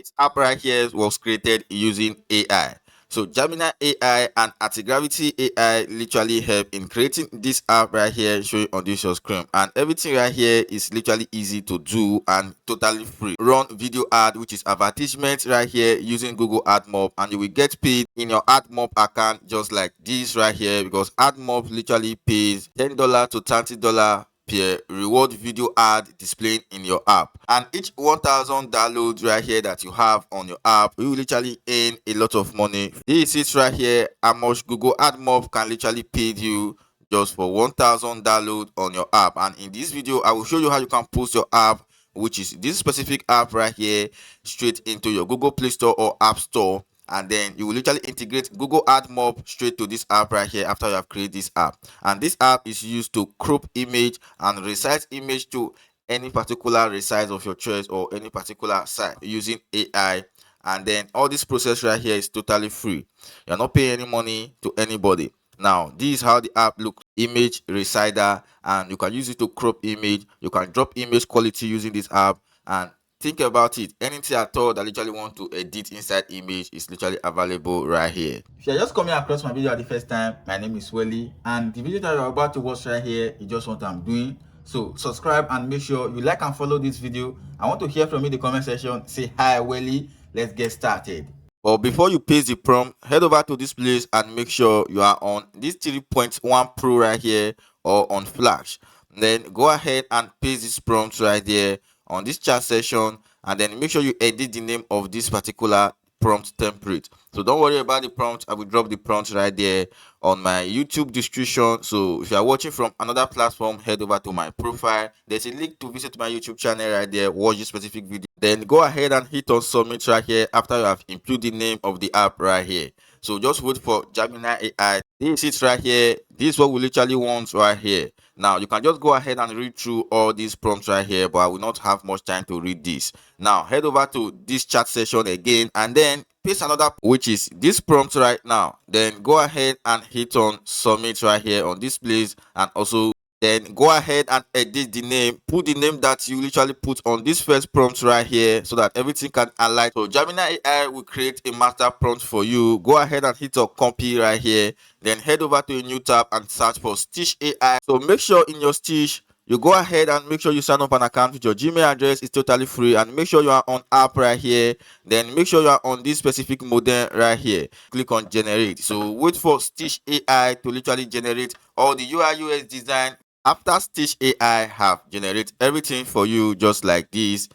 this app right here was created using AI. So Gemini AI and Antigravity AI literally help in creating this app right here showing on this your screen, and everything right here is literally easy to do and totally free. Run video ad, which is advertisement right here using Google AdMob, and you will get paid in your AdMob account just like this right here, because AdMob literally pays $10 to $30 per reward video ad displaying in your app, and each 1000 downloads right here that you have on your app, you will literally earn a lot of money. This is right here how much Google AdMob can literally pay you just for 1000 download on your app. And in this video I will show you how you can post your app, which is this specific app right here, straight into your Google Play Store or App Store, and then you will literally integrate Google AdMob straight to this app right here after you have created this app. And this app is used to crop image and resize image to any particular resize of your choice or any particular site using AI. And then all this process right here is totally free. You're not paying any money to anybody. Now this is how the app looks: image resider, and you can use it to crop image. You can drop image quality using this app. And think about it, anything at all that literally want to edit inside image is literally available right here. If you're just coming across my video at the first time, my name is Welly, and the video that you're about to watch right here is just what I'm doing. So subscribe and make sure you like and follow this video. I want to hear from you in the comment section. Say hi Welly, let's get started. But before you paste the prompt, head over to this place and make sure you are on this 3.1 Pro right here or on Flash. Then go ahead and paste this prompt right there on this chat session, and then make sure you edit the name of this particular prompt template. So don't worry about the prompt. I will drop the prompt right there on my YouTube description. So if you are watching from another platform, head over to my profile. There's a link to visit my YouTube channel right there. Watch this specific video. Then go ahead and hit on submit right here after you have input the name of the app right here. So just wait for Gemini AI. This is right here. This is what we literally want right here. Now you can just go ahead and read through all these prompts right here, but I will not have much time to read this. Now head over to this chat session again and then paste another, which is this prompt right now. Then go ahead and hit on submit right here on this place, and also then go ahead and edit the name. Put the name that you literally put on this first prompt right here so that everything can align. So Gemini AI will create a master prompt for you. Go ahead and hit on copy right here. Then head over to a new tab and search for Stitch AI. So make sure in your Stitch you go ahead and make sure you sign up an account with your Gmail address. It's totally free, and make sure you are on app right here. Then make sure you are on this specific modem right here. Click on generate. So wait for Stitch AI to literally generate all the UI UX design. After Stitch AI have generate everything for you just like this,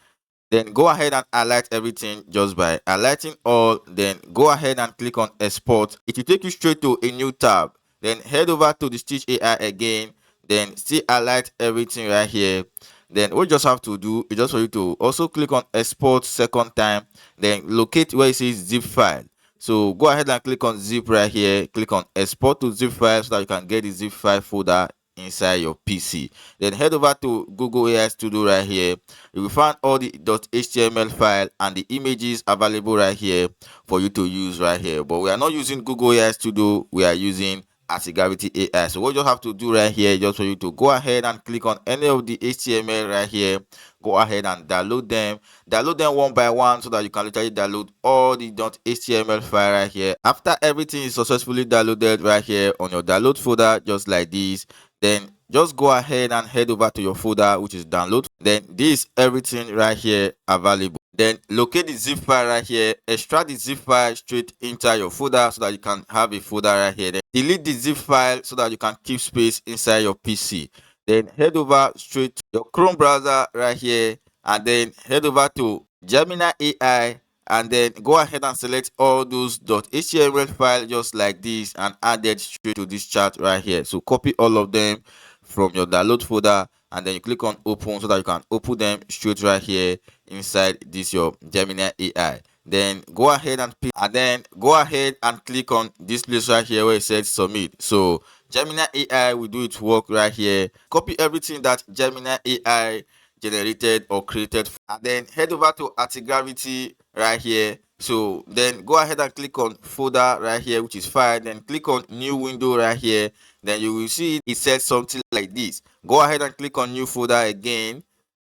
then go ahead and highlight everything just by highlighting all. Then go ahead and click on export. It will take you straight to a new tab. Then head over to the Stitch AI again. Then still highlight everything right here. Then what you just have to do is just for you to also click on export second time. Then locate where it says zip file. So go ahead and click on zip right here. Click on export to zip file so that you can get the zip file folder inside your PC. Then head over to Google AI Studio right here. You will find all the .html file and the images available right here for you to use right here. But we are not using Google AI Studio, we are using Antigravity AI. So what you have to do right here is just for you to go ahead and click on any of the HTML right here. Go ahead and download them one by one so that you can literally download all the .html file right here. After everything is successfully downloaded right here on your download folder just like this, then just go ahead and head over to your folder, which is download. Then this everything right here available. Then locate the zip file right here, extract the zip file straight into your folder so that you can have a folder right here. Then delete the zip file so that you can keep space inside your PC. Then head over straight to your Chrome browser right here, and then head over to Gemini AI, and then go ahead and select all those .html files just like this and add it straight to this chart right here. So copy all of them from your download folder, and then you click on open so that you can open them straight right here inside this your Gemini AI. Then go ahead and pick, and then go ahead and click on this place right here where it says submit. So Gemini AI will do its work right here. Copy everything that Gemini AI generated or created, and then head over to Antigravity right here. So then go ahead and click on folder right here, which is file. Then click on new window right here. Then you will see it says something like this. Go ahead and click on new folder again.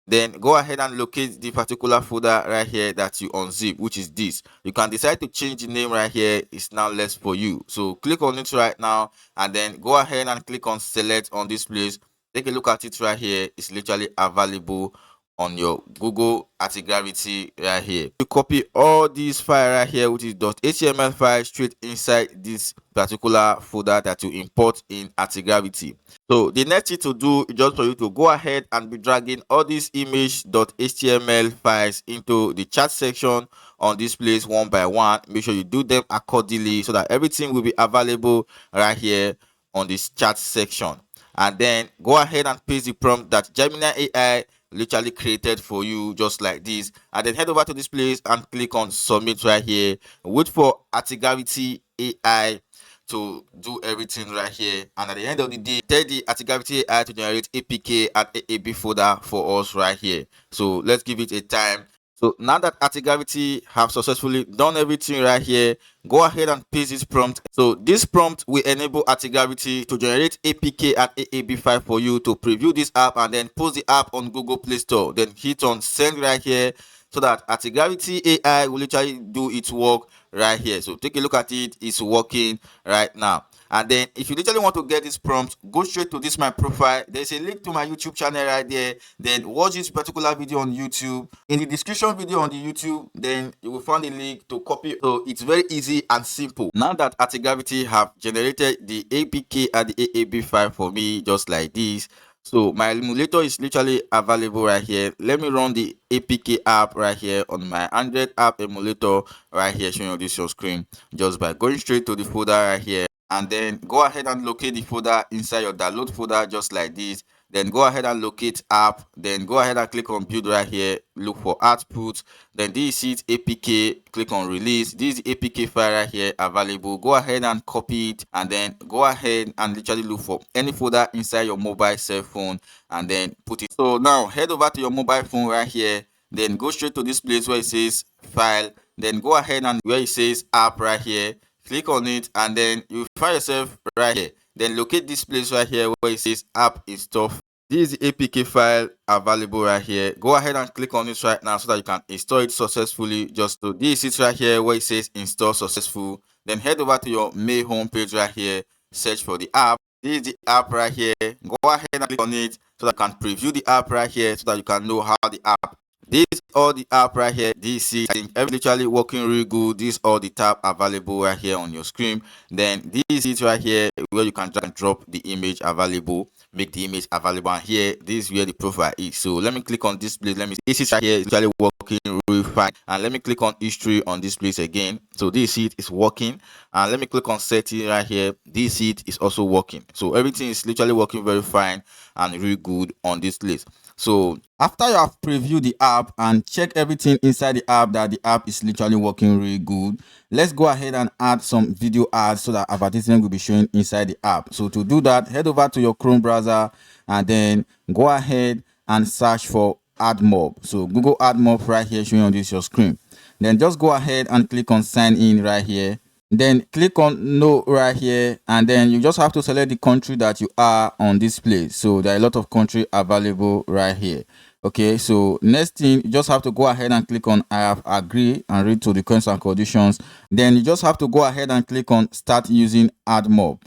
Then go ahead and locate the particular folder right here that you unzip, which is this. You can decide to change the name right here. It's now left for you. So click on it right now, and then go ahead and click on select on this place. Take a look at it right here. It's literally available on your Google Antigravity right here. You copy all these file right here, which is .html file, straight inside this particular folder that you import in Antigravity. So the next thing to do is just for you to go ahead and be dragging all these image.html files into the chat section on this place one by one. Make sure you do them accordingly so that everything will be available right here on this chat section. And then go ahead and paste the prompt that Gemini AI literally created for you, just like this. And then head over to this place and click on submit right here. Wait for Antigravity AI to do everything right here, and at the end of the day, tell the Antigravity AI to generate APK and AAB folder for us right here. So let's give it a time. So now that Antigravity have successfully done everything right here, go ahead and paste this prompt. So this prompt will enable Antigravity to generate APK and AAB file for you to preview this app and then post the app on Google Play Store. Then hit on send right here so that Antigravity AI will literally do its work right here. So take a look at it. It's working right now. And then if you literally want to get this prompt, go straight to this my profile. There's a link to my YouTube channel right there. Then watch this particular video on YouTube. In the description video on the YouTube, then you will find a link to copy. So it's very easy and simple. Now that Antigravity have generated the APK and the AAB file for me just like this, so my emulator is literally available right here. Let me run the APK app right here on my Android app emulator right here, showing you this on screen, just by going straight to the folder right here, and then go ahead and locate the folder inside your download folder just like this. Then go ahead and locate app, then go ahead and click on build right here, look for output, then this is APK, click on release. This is the APK file right here available. Go ahead and copy it, and then go ahead and literally look for any folder inside your mobile cell phone and then put it. So now head over to your mobile phone right here, then go straight to this place where it says file, then go ahead and where it says app right here, click on it, and then you find yourself right here. Then locate this place right here where it says app install. This is the APK file available right here. Go ahead and click on it right now so that you can install it successfully. Just to this is right here where it says install successful. Then head over to your main home page right here. Search for the app. This is the app right here. Go ahead and click on it so that you can preview the app right here so that you can know how the app. This is all the app right here. This is, I think, literally working really good. This is all the tab available right here on your screen. Then this is right here where you can drag and drop the image available, make the image available. And here, this is where the profile is. So let me click on this place. Let me see. This is right here. It's literally working really fine. And let me click on history on this place again. So this seat is working. And let me click on setting right here. This seat is also working. So everything is literally working very fine and really good on this list. So after you have previewed the app and check everything inside the app that the app is literally working really good, let's go ahead and add some video ads so that advertisement will be showing inside the app. So to do that, head over to your Chrome browser and then go ahead and search for AdMob. So Google AdMob right here showing on this your screen. Then just go ahead and click on sign in right here. Then click on no right here, and then you just have to select the country that you are on this place. So there are a lot of country available right here. Okay, so next thing, you just have to go ahead and click on I have agreed and read to the terms and conditions. Then you just have to go ahead and click on start using AdMob.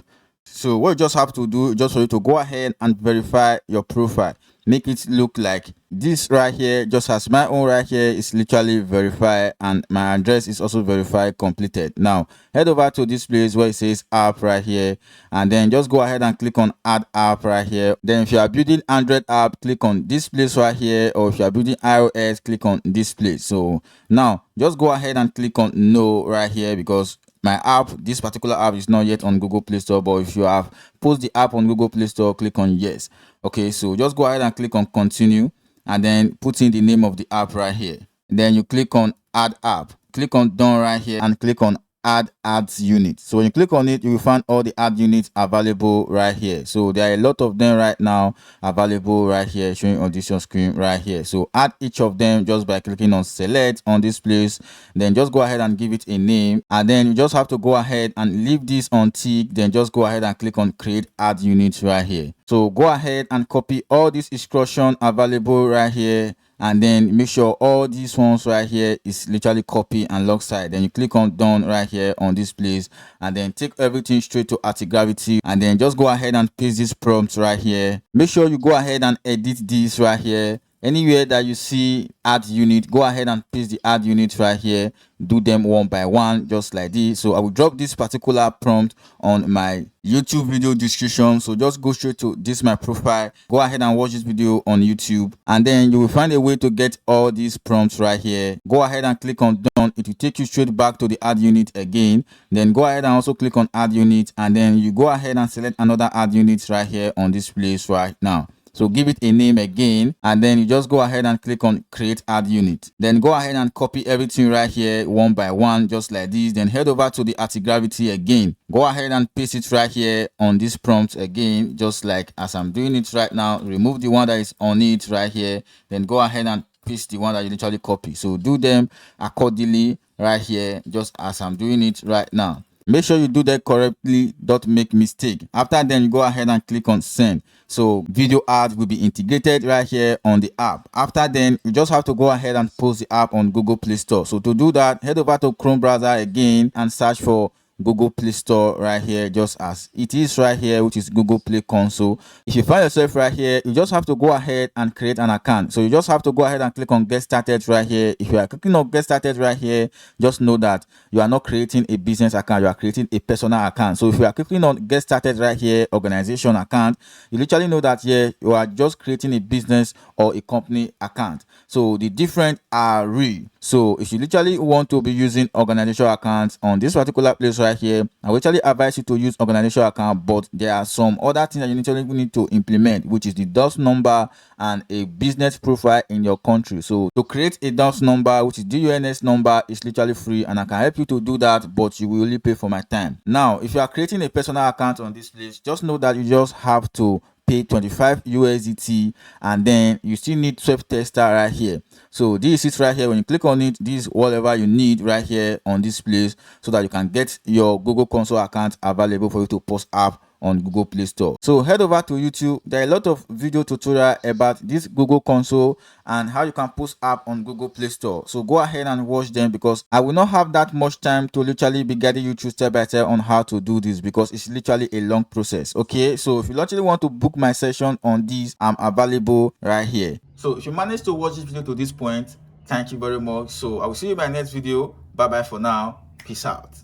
So what you just have to do, just for you to go ahead and verify your profile, make it look like this right here, just as my own right here is literally verified and my address is also verified completed. Now head over to this place where it says app right here, and then just go ahead and click on add app right here. Then if you are building Android app, click on this place right here, or if you are building iOS, click on this place. So now just go ahead and click on no right here, because my app, this particular app, is not yet on Google Play Store. But if you have post the app on Google Play Store, click on yes. Okay, so just go ahead and click on continue, and then put in the name of the app right here. Then you click on add app, click on done right here, and click on add ads unit. So when you click on it, you will find all the ad units available right here. So there are a lot of them right now available right here, showing on this your screen right here. So add each of them just by clicking on select on this place, then just go ahead and give it a name, and then you just have to go ahead and leave this on tick, then just go ahead and click on create ad units right here. So go ahead and copy all this instruction available right here, and then make sure all these ones right here is literally copy and lock side. Then you click on done right here on this place, and then take everything straight to Antigravity, and then just go ahead and paste this prompt right here. Make sure you go ahead and edit this right here. Anywhere that you see add unit, go ahead and paste the add unit right here. Do them one by one just like this. So I will drop this particular prompt on my YouTube video description, so just go straight to this my profile, go ahead and watch this video on YouTube, and then you will find a way to get all these prompts right here. Go ahead and click on done. It will take you straight back to the add unit again. Then go ahead and also click on add unit, and then you go ahead and select another add unit right here on this place right now. So give it a name again, and then you just go ahead and click on create ad unit. Then go ahead and copy everything right here one by one just like this. Then head over to the Antigravity again. Go ahead and paste it right here on this prompt again, just like as I'm doing it right now. Remove the one that is on it right here. Then go ahead and paste the one that you literally copy. So do them accordingly right here, just as I'm doing it right now. Make sure you do that correctly, don't make mistake. After then, you go ahead and click on send. So video ads will be integrated right here on the app. After then, you just have to go ahead and post the app on Google Play Store. So to do that, head over to Chrome browser again and search for Google Play Store right here, just as it is right here, which is Google Play Console. If you find yourself right here, you just have to go ahead and create an account. So you just have to go ahead and click on get started right here. If you are clicking on get started right here, just know that you are not creating a business account, you are creating a personal account. So if you are clicking on get started right here, organization account, you literally know that here you are just creating a business or a company account. So the different are real. So if you literally want to be using organizational accounts on this particular place right here, I will actually advise you to use organizational account, but there are some other things that you literally need to implement, which is the DOS number and a business profile in your country. So to create a DOS number, which is DUNS number, is literally free, and I can help you to do that, but you will only pay for my time. Now, if you are creating a personal account on this place, just know that you just have to pay 25 USDT, and then you still need self tester right here. So this is right here. When you click on it, this is whatever you need right here on this place, so that you can get your Google Console account available for you to post app on Google Play Store. So head over to YouTube. There are a lot of video tutorial about this Google Console and how you can post app on Google Play Store. So go ahead and watch them, because I will not have that much time to literally be guiding you through step by step on how to do this, because it's literally a long process. Okay, so if you literally want to book my session on this, I'm available right here. So if you managed to watch this video to this point, thank you very much. So I will see you in my next video. Bye bye for now. Peace out.